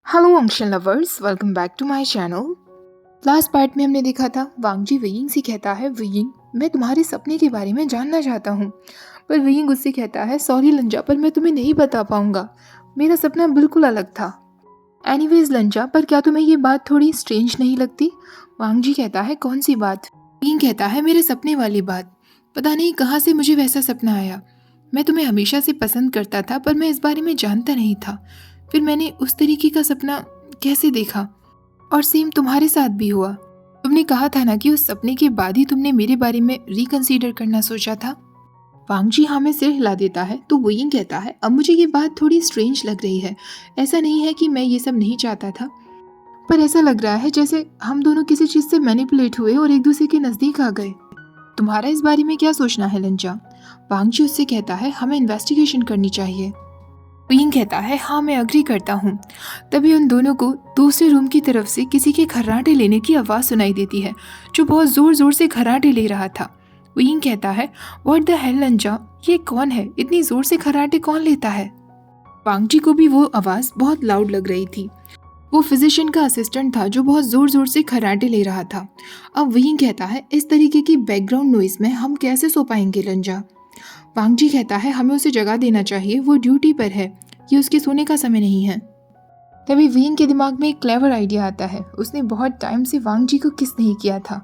Hello function lovers, welcome back to my channel. Last part में हमने देखा था वांग जी वेयिंग से कहता है वेयिंग मैं तुम्हारे सपने के बारे में जानना चाहता हूँ। पर वेयिंग उससे कहता है सॉरी लंजा, पर मैं तुम्हें नहीं बता पाऊंगा, मेरा सपना बिल्कुल अलग था। एनीवेज लंजा, पर क्या तुम्हें ये बात थोड़ी स्ट्रेंज नहीं लगती? वांग जी कहता है कौन सी बात? वेयिंग कहता है मेरे सपने वाली बात। पता नहीं कहाँ से मुझे वैसा सपना आया। मैं तुम्हें हमेशा से पसंद करता था, पर मैं इस बारे में जानता नहीं था। फिर मैंने उस तरीके का सपना कैसे देखा, और सेम तुम्हारे साथ भी हुआ। तुमने कहा था ना कि उस सपने के बाद ही तुमने मेरे बारे में रिकंसीडर करना सोचा था। वांग जी हाँ में सिर हिला देता है तो वेयिंग कहता है अब मुझे ये बात थोड़ी स्ट्रेंज लग रही है। ऐसा नहीं है कि मैं ये सब नहीं चाहता था, पर ऐसा लग रहा है जैसे हम दोनों किसी चीज से मैनिपुलेट हुए और एक दूसरे के नजदीक आ गए। तुम्हारा इस बारे में क्या सोचना है लंजा? वांग जी उससे कहता है हमें इन्वेस्टिगेशन करनी चाहिए। वेयिंग कहता है हाँ मैं अग्री करता हूँ। तभी उन दोनों को दूसरे रूम की तरफ से किसी के खर्राटे लेने की आवाज़ सुनाई देती है, जो बहुत ज़ोर ज़ोर से खर्राटे ले रहा था। वेयिंग कहता है व्हाट द हेल लंजा, ये कौन है? इतनी ज़ोर से खर्राटे कौन लेता है? वांग जी को भी वो आवाज़ बहुत लाउड लग रही थी। वो फिजिशियन का असिस्टेंट था जो बहुत ज़ोर ज़ोर से खर्राटे ले रहा था। अब वेयिंग कहता है इस तरीके की बैकग्राउंड नॉइज में हम कैसे सो पाएंगे लंजा? वांग जी कहता है हमें उसे जगह देना चाहिए, वो ड्यूटी पर है, ये उसके सोने का समय नहीं है। तभी वेयिंग के दिमाग में एक क्लेवर आइडिया आता है। उसने बहुत टाइम से वांग जी को किस नहीं किया था।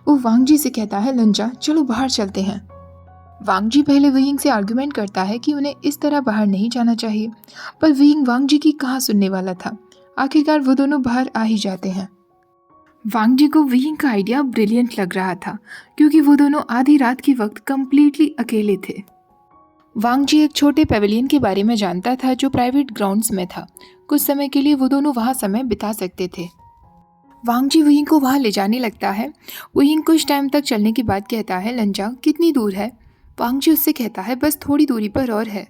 वो वांग जी से कहता है लंजा चलो बाहर चलते हैं। वांग जी पहले वेयिंग से आर्गुमेंट करता है कि उन्हें इस तरह बाहर नहीं जाना चाहिए, पर वेयिंग वांग जी की कहाँ सुनने वाला था। आखिरकार वो दोनों बाहर आ ही जाते हैं। वांग जी को वेयिंग का आइडिया ब्रिलियंट लग रहा था, क्योंकि वो दोनों आधी रात के वक्त कंप्लीटली अकेले थे। वांग जी एक छोटे पेविलियन के बारे में जानता था जो प्राइवेट ग्राउंड्स में था। कुछ समय के लिए वो दोनों वहाँ समय बिता सकते थे। वांग जी वहीं को वहाँ ले जाने लगता है। वहीं कुछ टाइम तक चलने के बाद कहता है लंजा कितनी दूर है? वांग जी उससे कहता है बस थोड़ी दूरी पर और है।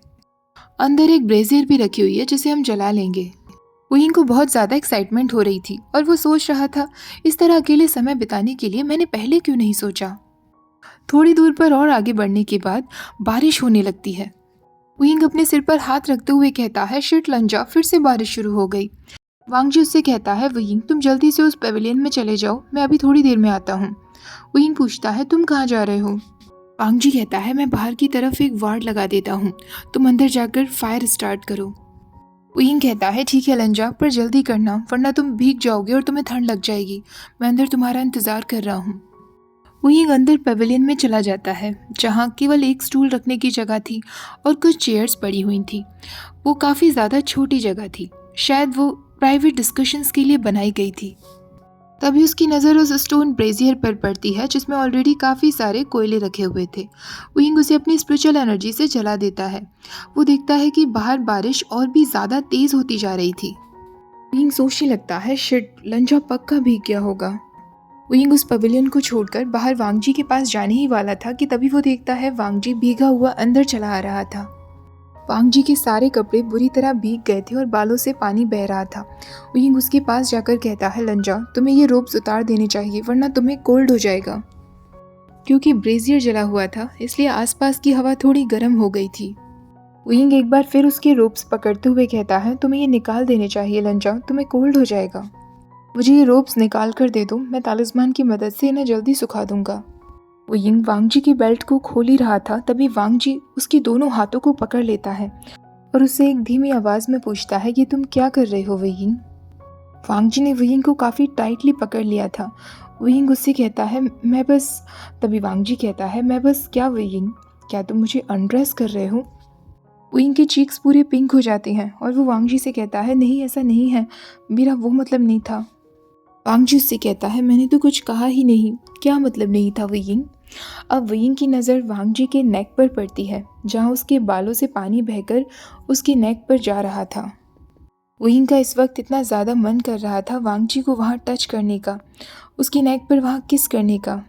अंदर एक ब्रेजियर भी रखी हुई है जिसे हम जला लेंगे। वहीं को बहुत ज़्यादा एक्साइटमेंट हो रही थी और वो सोच रहा था इस तरह अकेले समय बिताने के लिए मैंने पहले क्यों नहीं सोचा। थोड़ी दूर पर और आगे बढ़ने के बाद बारिश होने लगती है। विंग अपने सिर पर हाथ रखते हुए कहता है शिट लंजा, फिर से बारिश शुरू हो गई। वांग जी उससे कहता है विंग तुम जल्दी से उस पेविलियन में चले जाओ, मैं अभी थोड़ी देर में आता हूँ। विंग पूछता है तुम कहाँ जा रहे हो? वांग जी कहता है मैं बाहर की तरफ एक वार्ड लगा देता हूँ, तुम अंदर जाकर फायर स्टार्ट करो। विंग कहता है ठीक है लंजा, पर जल्दी करना वरना तुम भीग जाओगे और तुम्हें ठंड लग जाएगी। मैं अंदर तुम्हारा इंतजार कर रहा हूँ। वहीं अंदर पेविलियन में चला जाता है जहाँ केवल एक स्टूल रखने की जगह थी और कुछ चेयर्स पड़ी हुई थी। वो काफ़ी ज़्यादा छोटी जगह थी, शायद वो प्राइवेट डिस्कशंस के लिए बनाई गई थी। तभी उसकी नज़र उस स्टोन ब्रेजियर पर पड़ती है जिसमें ऑलरेडी काफ़ी सारे कोयले रखे हुए थे। विंग उसे अपनी स्पिरिचुअल एनर्जी से जला देता है। वो देखता है कि बाहर बारिश और भी ज़्यादा तेज़ होती जा रही थी। विंग सोचने लगता है शिट, लंजा पक्का भीग गया होगा। विंग उस पवेलियन को छोड़कर बाहर वांग जी के पास जाने ही वाला था कि तभी वो देखता है वांग जी भीगा हुआ अंदर चला आ रहा था। वांग जी के सारे कपड़े बुरी तरह भीग गए थे और बालों से पानी बह रहा था। विंग उसके पास जाकर कहता है लंजा तुम्हें ये रोब्स उतार देने चाहिए वरना तुम्हें कोल्ड हो जाएगा। क्योंकि ब्रेजियर जला हुआ था इसलिए आसपास की हवा थोड़ी गर्म हो गई थी। विंग एक बार फिर उसके रोब्स पकड़ते हुए कहता है तुम्हें ये निकाल देने चाहिए लंजा, तुम्हें कोल्ड हो जाएगा। मुझे ये रोब्स निकाल कर दे दो, मैं तालिस्मान की मदद से इन्हें जल्दी सुखा दूंगा। विंग वांग जी की बेल्ट को खोल ही रहा था तभी वांग जी उसके दोनों हाथों को पकड़ लेता है और उससे एक धीमी आवाज में पूछता है ये तुम क्या कर रहे हो विंग? वांग जी ने विंग को काफी टाइटली पकड़ लिया था। विंग उससे कहता है मैं बस। तभी वांग जी कहता है मैं बस क्या विंग, क्या तुम मुझे अनड्रेस कर रहे हो? विंग के चीक्स पूरे पिंक हो जाते हैं और वो वांग जी से कहता है नहीं ऐसा नहीं है, मेरा वो मतलब नहीं था। वांग जी उससे कहता है मैंने तो कुछ कहा ही नहीं, क्या मतलब नहीं था विंग? अब विंग की नज़र वांग जी के नेक पर पड़ती है जहाँ उसके बालों से पानी बहकर उसके नेक पर जा रहा था। विंग का इस वक्त इतना ज़्यादा मन कर रहा था वांग जी को वहाँ टच करने का, उसकी नेक पर वहाँ किस करने का।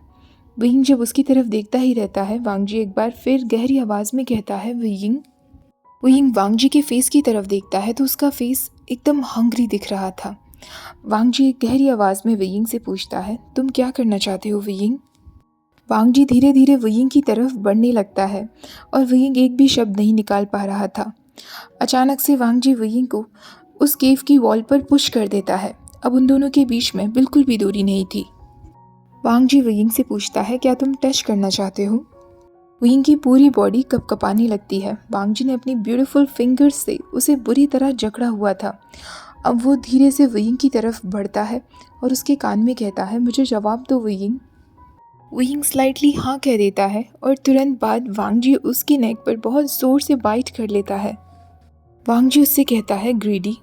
विंग जब उसकी तरफ देखता ही रहता है। वांग जी एक बार फिर गहरी आवाज़ में कहता है विंग। विंग वांग जी के फेस की तरफ देखता है तो उसका फेस एकदम हंग्री दिख रहा था। वांग जी एक गहरी आवाज़ में वियिंग से पूछता है तुम क्या करना चाहते हो वियिंग? वांग जी धीरे धीरे वियिंग की तरफ बढ़ने लगता है और वियिंग एक भी शब्द नहीं निकाल पा रहा था। अचानक से वांग जी वियिंग को उस केव की वॉल पर पुश कर देता है। अब उन दोनों के बीच में बिल्कुल भी दूरी नहीं थी। वांग जी वुयिंग से पूछता है, क्या तुम टच करना चाहते हो? वुयिंग की पूरी बॉडी कपकपाने लगती है। वांग जी ने अपनी ब्यूटीफुल फिंगर्स से उसे बुरी तरह जकड़ा हुआ था। अब वो धीरे से वुयिंग की तरफ बढ़ता है और उसके कान में कहता है, मुझे जवाब दो वुयिंग। वुयिंग स्लाइटली हाँ कह देता है और तुरंत बाद वांग जी उसकी नेक पर बहुत जोर से बाइट कर लेता है। वांग जी उससे कहता है, ग्रीडी।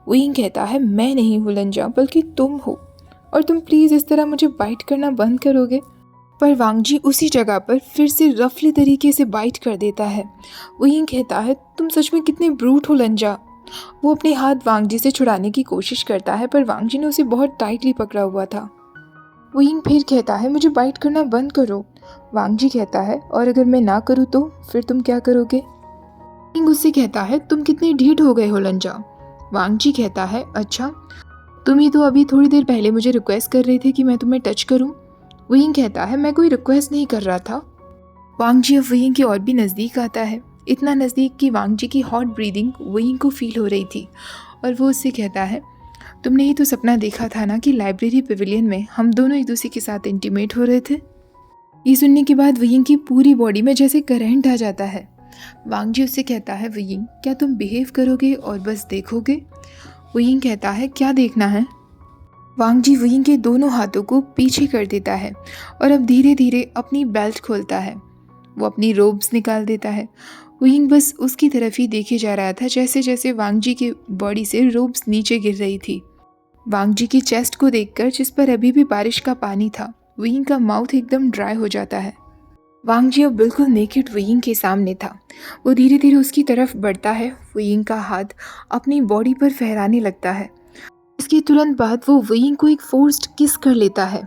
वुयिंग कहता है, मैं नहीं हूँ लंजा, बल्कि तुम हो, और तुम प्लीज़ इस तरह मुझे बाइट करना बंद करोगे? पर वांग जी उसी जगह पर फिर से रफली तरीके से बाइट कर देता है। वुयिंग कहता है, तुम सच में कितने ब्रूट हो लंजा। वो अपने हाथ वांग जी से छुड़ाने की कोशिश करता है, पर वांग जी ने उसे बहुत टाइटली पकड़ा हुआ था। वुयिंग फिर कहता है, मुझे बाइट करना बंद करो। वांग जी कहता है, और अगर मैं ना करूँ तो फिर तुम क्या करोगे? वुयिंग उससे कहता है, तुम कितने ढीठ हो गए हो लंजा। वांग जी कहता है, अच्छा, तुम ही तो अभी थोड़ी देर पहले मुझे रिक्वेस्ट कर रहे थे कि मैं तुम्हें टच करूं। वुयिंग कहता है, मैं कोई रिक्वेस्ट नहीं कर रहा था। वांग जी अब वुयिंग की और भी नज़दीक आता है, इतना नज़दीक कि वांग जी की हॉट ब्रीदिंग वुयिंग को फील हो रही थी, और वो उससे कहता है, तुमने ही तो सपना देखा था ना कि लाइब्रेरी पेविलियन में हम दोनों एक दूसरे के साथ इंटीमेट हो रहे थे। ये सुनने के बाद वुयिंग की पूरी बॉडी में जैसे करंट आ जाता है। वांग जी उससे कहता है, वुयिंग, क्या तुम बिहेव करोगे और बस देखोगे? वुयिंग कहता है, क्या देखना है? वांग जी वुयिंग के दोनों हाथों को पीछे कर देता है और अब धीरे धीरे अपनी बेल्ट खोलता है। वो अपनी रोब्स निकाल देता है। वुयिंग बस उसकी तरफ ही देखे जा रहा था, जैसे जैसे वांग जी की बॉडी से रोब्स नीचे गिर रही थी। वांग जी की चेस्ट को देखकर, जिस पर अभी भी बारिश का पानी था, वुयिंग का माउथ एकदम ड्राई हो जाता है। वांग जी अब बिल्कुल नेकेड वुयिंग के सामने था। वो धीरे धीरे उसकी तरफ बढ़ता है। वुयिंग का हाथ अपनी बॉडी पर फहराने लगता है। इसके तुरंत बाद वो वुयिंग को एक फोर्स्ड किस कर लेता है।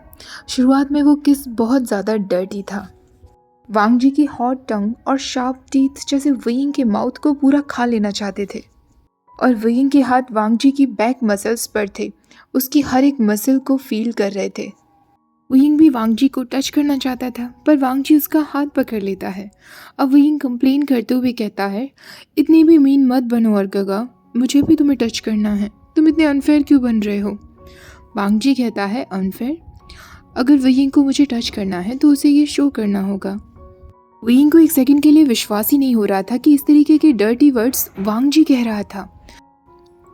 शुरुआत में वो किस बहुत ज़्यादा डर्टी था। वांग जी की हॉट टंग और शार्प टीथ जैसे वुयिंग के माउथ को पूरा खा लेना चाहते थे, और वुयिंग के हाथ वांग जी की बैक मसल्स पर थे, उसकी हर एक मसल को फील कर रहे थे। वुयिंग भी वांग जी को टच करना चाहता था, पर वांग जी उसका हाथ पकड़ लेता है। अब वुयिंग कंप्लेन करते हुए कहता है, इतनी भी मीन मत बनो अर्गगा, मुझे भी तुम्हें टच करना है, तुम इतने अनफेयर क्यों बन रहे हो? वांग जी कहता है, अनफेयर? अगर वुयिंग को मुझे टच करना है तो उसे ये शो करना होगा। वुयिंग को एक सेकंड के लिए विश्वास ही नहीं हो रहा था कि इस तरीके के डर्टी वर्ड्स वांग जी कह रहा था।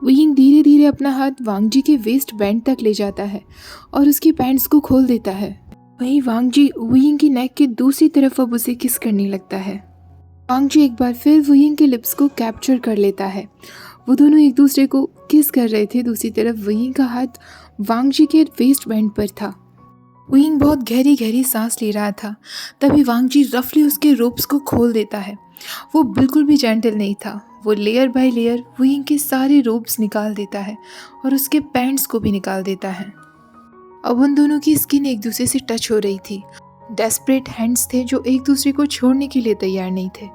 वुयिंग धीरे धीरे अपना हाथ वांग जी के वेस्ट बैंड तक ले जाता है और उसके पैंट्स को खोल देता है। वहीं वांग जी वुयिंग की नेक के दूसरी तरफ अब उसे किस करने लगता है। वांग जी एक बार फिर वुयिंग के लिप्स को कैप्चर कर लेता है। वो दोनों एक दूसरे को किस कर रहे थे। दूसरी तरफ वुयिंग का हाथ वांग जी के वेस्ट बैंड पर था। वुयिंग बहुत गहरी गहरी सांस ले रहा था। तभी वांग जी रफली उसके रोप्स को खोल देता है। वो बिल्कुल भी जेंटल नहीं था। वो लेयर बाय लेयर वुयिंग के सारे रोप्स निकाल देता है और उसके पैंट्स को भी निकाल देता है। अब उन दोनों की स्किन एक दूसरे से टच हो रही थी। डेस्परेट हैंड्स थे जो एक दूसरे को छोड़ने के लिए तैयार नहीं थे।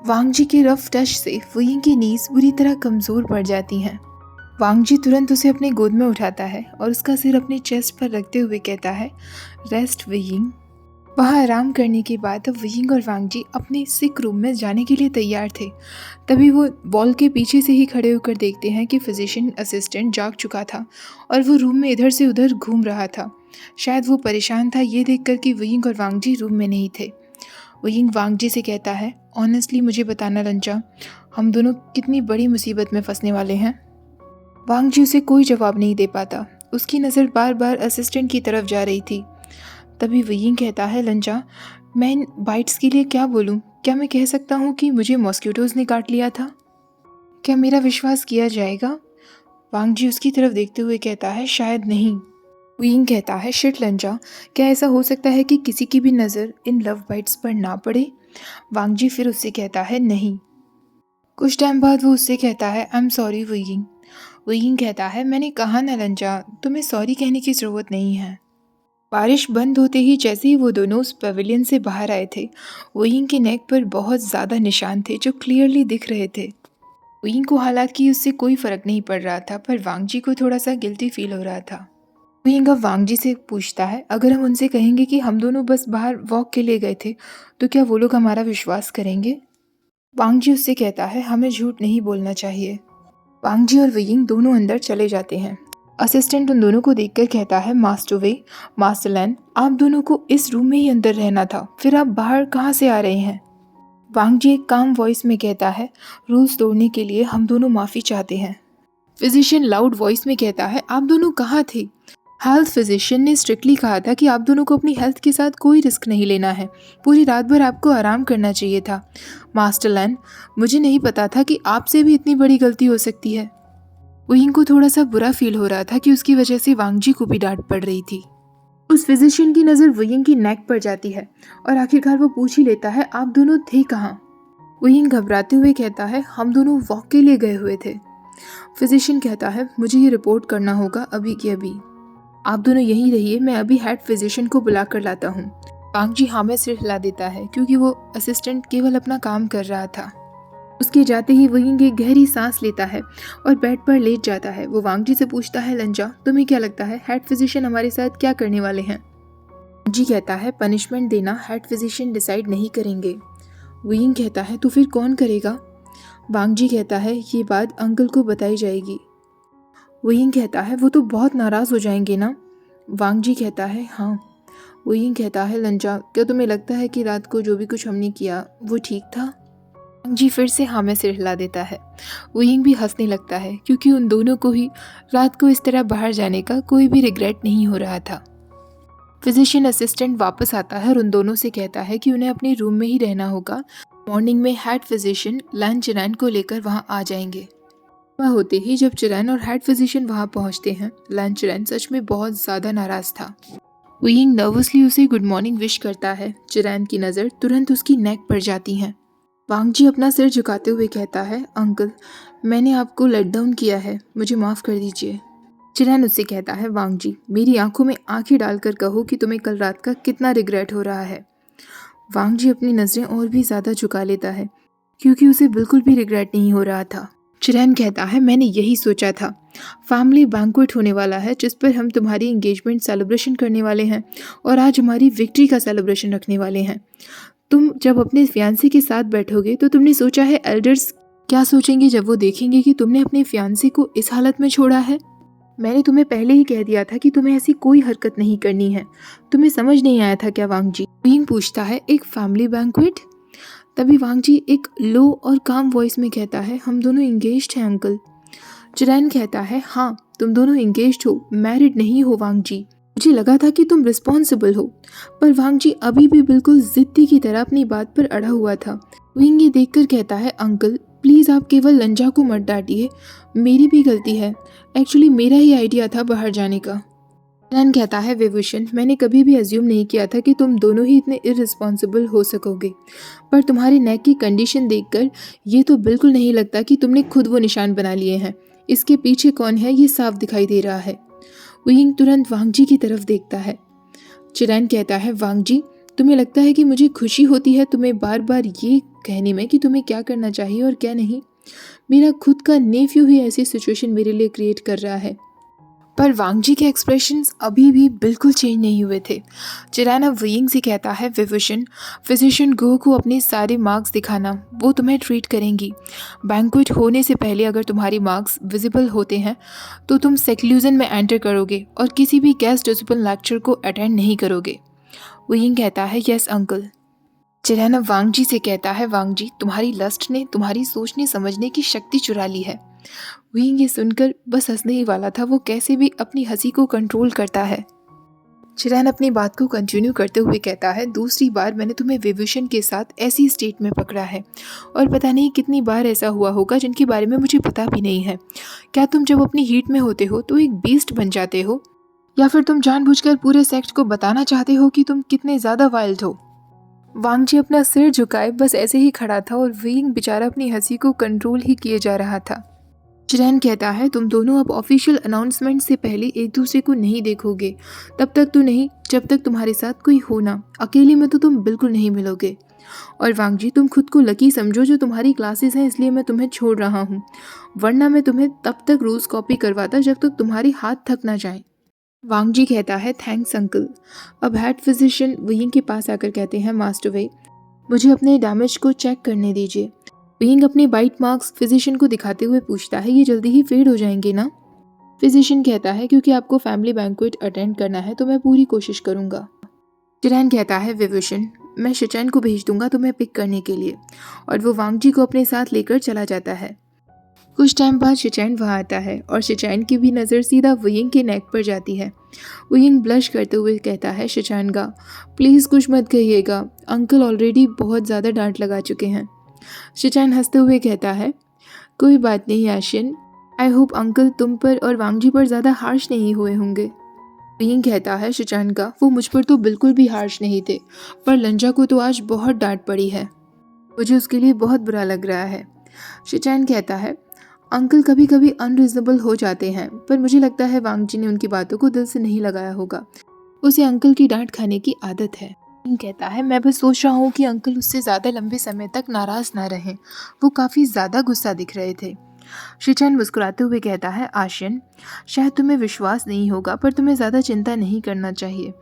वांग जी के रफ टच से वुयिंग की नीज बुरी तरह कमजोर पड़ जाती हैं। वांग जी तुरंत उसे अपने गोद में उठाता है और उसका सिर अपने चेस्ट पर रखते हुए कहता है, रेस्ट वुयिंग। वहाँ आराम करने के बाद अब वुयिंग और वांग जी अपने सिक रूम में जाने के लिए तैयार थे। तभी वो वॉल के पीछे से ही खड़े होकर देखते हैं कि फिजिशियन असिस्टेंट जाग चुका था और वो रूम में इधर से उधर घूम रहा था। शायद वो परेशान था ये देखकर कि वुयिंग और वांग जी रूम में नहीं थे। वुयिंग वांग जी से कहता है, ऑनेस्टली मुझे बताना लंचा, हम दोनों कितनी बड़ी मुसीबत में फंसने वाले हैं। वांग जी उसे कोई जवाब नहीं दे पाता। उसकी नज़र बार बार असिस्टेंट की तरफ जा रही थी। तभी वुयिंग कहता है, लंचा, मैं इन बाइट्स के लिए क्या बोलूं? क्या मैं कह सकता हूं कि मुझे मॉस्किटोज ने काट लिया था? क्या मेरा विश्वास किया जाएगा? वांग जी उसकी तरफ देखते हुए कहता है, शायद नहीं। वुयिंग कहता है, शिट लंचा, क्या ऐसा हो सकता है कि किसी की भी नज़र इन लव बाइट्स पर ना पड़े? वांग जी फिर उससे कहता है, नहीं। कुछ टाइम बाद वो उससे कहता है, आई एम सॉरी वुयिंग। वुयिंग कहता है, मैंने कहा ना लंचा, तुम्हें सॉरी कहने की ज़रूरत नहीं है। बारिश बंद होते ही जैसे ही वो दोनों उस पवेलियन से बाहर आए थे, वुयिंग के नेक पर बहुत ज़्यादा निशान थे जो क्लियरली दिख रहे थे। वुयिंग को हालांकि उससे कोई फ़र्क नहीं पड़ रहा था, पर वांग जी को थोड़ा सा गिल्टी फील हो रहा था। वुयिंग अब वांग जी से पूछता है, अगर हम उनसे कहेंगे कि हम दोनों बस बाहर वॉक के लिए गए थे, तो क्या वो लोग हमारा विश्वास करेंगे? वांग जी उससे कहता है, हमें झूठ नहीं बोलना चाहिए। वांग जी और वेइंग दोनों अंदर चले जाते हैं। असिस्टेंट उन दोनों को देखकर कहता है, मास्टर वे, मास्टर लैन, आप दोनों को इस रूम में ही अंदर रहना था, फिर आप बाहर कहाँ से आ रहे हैं? वांग जी एक काम वॉइस में कहता है, रूल्स तोड़ने के लिए हम दोनों माफ़ी चाहते हैं। फिजिशियन लाउड वॉइस में कहता है, आप दोनों कहाँ थे? हेल्थ फिजिशियन ने स्ट्रिक्टली कहा था कि आप दोनों को अपनी हेल्थ के साथ कोई रिस्क नहीं लेना है, पूरी रात भर आपको आराम करना चाहिए था। मास्टर लैन, मुझे नहीं पता था कि आपसे भी इतनी बड़ी गलती हो सकती है। वेइंग को थोड़ा सा बुरा फील हो रहा था कि उसकी वजह से वांग जी को भी डांट पड़ रही थी। उस फिजिशियन की नज़र वेइंग की नेक पर जाती है और आखिरकार वो पूछ ही लेता है, आप दोनों थे कहाँ? वेइंग घबराते हुए कहता है, हम दोनों वॉक के लिए गए हुए थे। फिजिशियन कहता है, मुझे ये रिपोर्ट करना होगा अभी के अभी, आप दोनों यहीं रहिए, मैं अभी हेड फिजिशियन को बुला कर लाता हूँ। वांग जी हाँ में सिर हिला देता है क्योंकि वो असिस्टेंट केवल अपना काम कर रहा था। उसके जाते ही वेइंग एक गहरी सांस लेता है और बेड पर लेट जाता है। वो वांग जी से पूछता है, लंजा, तुम्हें क्या लगता है हेड फिजिशियन हमारे साथ क्या करने वाले हैं? वांग जी कहता है, पनिशमेंट देना हेड फिजिशियन डिसाइड नहीं करेंगे। वेइंग कहता है, तो फिर कौन करेगा? वांग जी कहता है, ये बात अंकल को बताई जाएगी। वेइंग कहता है, वो तो बहुत नाराज़ हो जाएंगे ना? वांग जी कहता है, हाँ। वेइंग कहता है, लंजा, क्या तुम्हें लगता है कि रात को जो भी कुछ हमने किया वो ठीक था? वांग जी फिर से हाँ में सिर हिला देता है। वेइंग भी हंसने लगता है क्योंकि उन दोनों को ही रात को इस तरह बाहर जाने का कोई भी रिग्रेट नहीं हो रहा था। फिजिशियन असिस्टेंट वापस आता है और उन दोनों से कहता है कि उन्हें अपने रूम में ही रहना होगा। मॉर्निंग में हेड फिजिशियन लैन चिरैन को लेकर वहाँ आ जाएंगे। वह होते ही जब चिरैन और हेड फिजिशियन वहाँ पहुँचते हैं, लैन चिरैन सच में बहुत ज़्यादा नाराज़ था। वेइंग नर्वसली उसे गुड मॉर्निंग विश करता है। चिरैन की नज़र तुरंत उसकी नेक पर जाती है। वांग जी अपना सिर झुकाते हुए कहता है, अंकल, मैंने आपको लेट डाउन किया है, मुझे माफ़ कर दीजिए। चिरैन उससे कहता है, वांग जी, मेरी आंखों में आंखें डालकर कहो कि तुम्हें कल रात का कितना रिग्रेट हो रहा है। वांग जी अपनी नज़रें और भी ज़्यादा झुका लेता है क्योंकि उसे बिल्कुल भी रिग्रेट नहीं हो रहा था। चिरैन कहता है, मैंने यही सोचा था, फैमिली बैंक्वेट होने वाला है जिस पर हम तुम्हारी एंगेजमेंट सेलिब्रेशन करने वाले हैं और आज हमारी विक्ट्री का सेलिब्रेशन रखने वाले हैं। तुम जब अपने फियांसे के साथ बैठोगे तो तुमने सोचा है एल्डर्स क्या सोचेंगे जब वो देखेंगे कि तुमने अपने फियांसे को इस हालत में छोड़ा है? मैंने तुम्हें पहले ही कह दिया था कि तुम्हें ऐसी कोई हरकत नहीं करनी है, तुम्हें समझ नहीं आया था क्या वांग जी? वेइंग पूछता है, एक फैमिली बैंक्वेट? तभी वांग जी एक लो और काम वॉइस में कहता है, हम दोनों इंगेज्ड हैं अंकल। चिरैन कहता है, हाँ, तुम दोनों इंगेज्ड हो, मैरिड नहीं हो वांग जी। मुझे लगा था कि तुम रिस्पॉन्सिबल हो। पर वांग जी अभी भी बिल्कुल जिद्दी की तरह अपनी बात पर अड़ा हुआ था। वेइंग ये देखकर कहता है, अंकल प्लीज़ आप केवल लंजा को मत डांटिए, मेरी भी गलती है, एक्चुअली मेरा ही आइडिया था बाहर जाने का। चिरैन कहता है, विभूषण, मैंने कभी भी अज्यूम नहीं किया था कि तुम दोनों ही इतने इररिस्पॉन्सिबल हो सकोगे, पर तुम्हारी नेक की कंडीशन देखकर ये तो बिल्कुल नहीं लगता कि तुमने खुद वो निशान बना लिए हैं। इसके पीछे कौन है ये साफ दिखाई दे रहा है। वेइंग तुरंत वांग जी की तरफ देखता है। चिरैन कहता है, वांग जी, तुम्हें लगता है कि मुझे खुशी होती है तुम्हें बार बार ये कहने में कि तुम्हें क्या करना चाहिए और क्या नहीं? मेरा खुद का नेफ्यू ही ऐसी सिचुएशन मेरे लिए क्रिएट कर रहा है। पर वांग जी के एक्सप्रेशंस अभी भी बिल्कुल चेंज नहीं हुए थे। चिरैन अब वेइंग से कहता है, विभूषण, फिजिशियन गो को अपने सारे मार्क्स दिखाना, वो तुम्हें ट्रीट करेंगी। बैंक्वेट होने से पहले अगर तुम्हारी मार्क्स विजिबल होते हैं तो तुम सेक्लूजन में एंटर करोगे और किसी भी गेस्ट डिसिप्लिन लेक्चर को अटेंड नहीं करोगे। वेइंग कहता है, यस अंकल। चिरैन अब वांग जी से कहता है, वांग जी, तुम्हारी लस्ट ने तुम्हारी सोचने समझने की शक्ति चुरा ली है। वेइंग ये सुनकर बस हंसने ही वाला था, वो कैसे भी अपनी हंसी को कंट्रोल करता है। चिरैन अपनी बात को कंटिन्यू करते हुए कहता है, दूसरी बार मैंने तुम्हें विभूषण के साथ ऐसी स्टेट में पकड़ा है और पता नहीं कितनी बार ऐसा हुआ होगा जिनके बारे में मुझे पता भी नहीं है। क्या तुम जब अपनी हीट में होते हो तो एक बीस्ट बन जाते हो, या फिर तुम जानबूझकर पूरे सेक्ट को बताना चाहते हो कि तुम कितने ज़्यादा वाइल्ड हो? वांग जी अपना सिर झुकाए बस ऐसे ही खड़ा था और वेइंग बेचारा अपनी हंसी को कंट्रोल ही किए जा रहा था। चिरैन कहता है, तुम दोनों अब ऑफिशियल अनाउंसमेंट से पहले एक दूसरे को नहीं देखोगे, तब तक तो नहीं जब तक तुम्हारे साथ कोई हो ना। अकेले में तो तुम बिल्कुल नहीं मिलोगे। और वांग जी, तुम खुद को लकी समझो जो तुम्हारी क्लासेस हैं, इसलिए मैं तुम्हें छोड़ रहा हूँ, वरना मैं तुम्हें तब तक रूल्स कॉपी करवाता जब तक तुम्हारे हाथ थक ना जाएं। वांग जी कहता है, थैंक्स अंकल। अब हेड फिजिशियन वेइंग के पास आकर कहते हैं, मास्टर वे, मुझे अपने डैमेज को चेक करने दीजिए। वियिंग अपने बाइट मार्क्स फिजिशियन को दिखाते हुए पूछता है, ये जल्दी ही फेड हो जाएंगे ना? फिजिशियन कहता है, क्योंकि आपको फैमिली बैंक्वेट अटेंड करना है तो मैं पूरी कोशिश करूंगा। शिचैन कहता है, विभूषण मैं शिचैन को भेज दूंगा तुम्हें पिक करने के लिए, और वो वांग जी को अपने साथ लेकर चला जाता है। कुछ टाइम बाद शिचैन वहाँ आता है और शिचैन की भी नज़र सीधा वियिंग के नेक पर जाती है। वियिंग ब्लश करते हुए कहता है, शिचैन का प्लीज़ कुछ मत कहिएगा, अंकल ऑलरेडी बहुत ज़्यादा डांट लगा चुके हैं। शिचैन हंसते हुए कहता है, कोई बात नहीं आशियन, आई होप अंकल तुम पर और वांग जी पर ज़्यादा हार्श नहीं हुए होंगे। वियिंग कहता है, शिचैन का वो मुझ पर तो बिल्कुल भी हार्श नहीं थे, पर लंजा को तो आज बहुत डांट पड़ी है, मुझे उसके लिए बहुत बुरा लग रहा है। शिचैन कहता है, अंकल कभी कभी अनरीजनेबल हो जाते हैं, पर मुझे लगता है वांग जी ने उनकी बातों को दिल से नहीं लगाया होगा, उसे अंकल की डांट खाने की आदत है। वियिंग कहता है, मैं बस सोच रहा हूँ कि अंकल उससे ज़्यादा लंबे समय तक नाराज़ ना रहें, वो काफ़ी ज़्यादा गुस्सा दिख रहे थे। शिचैन मुस्कुराते हुए कहता है, आशियन शायद तुम्हें विश्वास नहीं होगा, पर तुम्हें ज़्यादा चिंता नहीं करना चाहिए।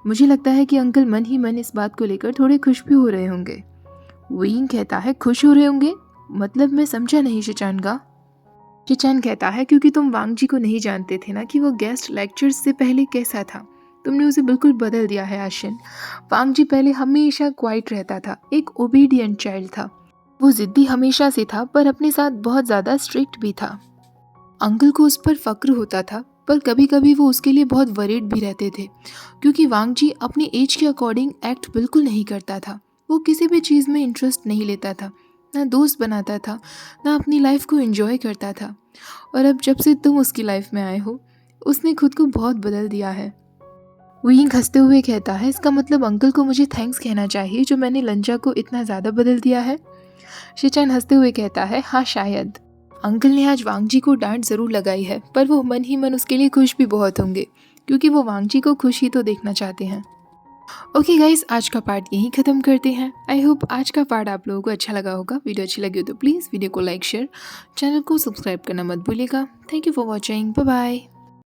मुझे लगता है कि अंकल मन ही मन इस बात को लेकर थोड़े खुश भी हो रहे होंगे। वियिंग कहता है, खुश हो रहे होंगे मतलब? मैं समझा नहीं शिचैन का। शिचैन कहता है, क्योंकि तुम वांग जी को नहीं जानते थे ना कि वो गेस्ट लेक्चर से पहले कैसा था, तुमने उसे बिल्कुल बदल दिया है आशियन। वांग जी पहले हमेशा क्वाइट रहता था, एक ओबीडियंट चाइल्ड था, वो जिद्दी हमेशा से था, पर अपने साथ बहुत ज़्यादा स्ट्रिक्ट भी था। अंकल को उस पर फक्र होता था, पर कभी कभी वो उसके लिए बहुत वरीड भी रहते थे, क्योंकि वांग जी अपनी एज के अकॉर्डिंग एक्ट बिल्कुल नहीं करता था। वो किसी भी चीज़ में इंटरेस्ट नहीं लेता था, ना दोस्त बनाता था, ना अपनी लाइफ को एंजॉय करता था। और अब जब से तुम उसकी लाइफ में आए हो, उसने खुद को बहुत बदल दिया है। वियिंग हंसते हुए कहता है, इसका मतलब अंकल को मुझे थैंक्स कहना चाहिए जो मैंने लंजा को इतना ज़्यादा बदल दिया है। शिचैन हंसते हुए कहता है, हाँ शायद। अंकल ने आज वांग जी को डांट ज़रूर लगाई है, पर वो मन ही मन उसके लिए खुश भी बहुत होंगे, क्योंकि वो वांग जी को खुश ही तो देखना चाहते हैं। ओके गाइस, आज का पार्ट यहीं ख़त्म करते हैं। आई होप आज का पार्ट आप लोगों को अच्छा लगा होगा। वीडियो अच्छी लगी हो तो प्लीज़ वीडियो को लाइक शेयर, चैनल को सब्सक्राइब करना मत भूलिएगा। Thank you for watching, bye bye.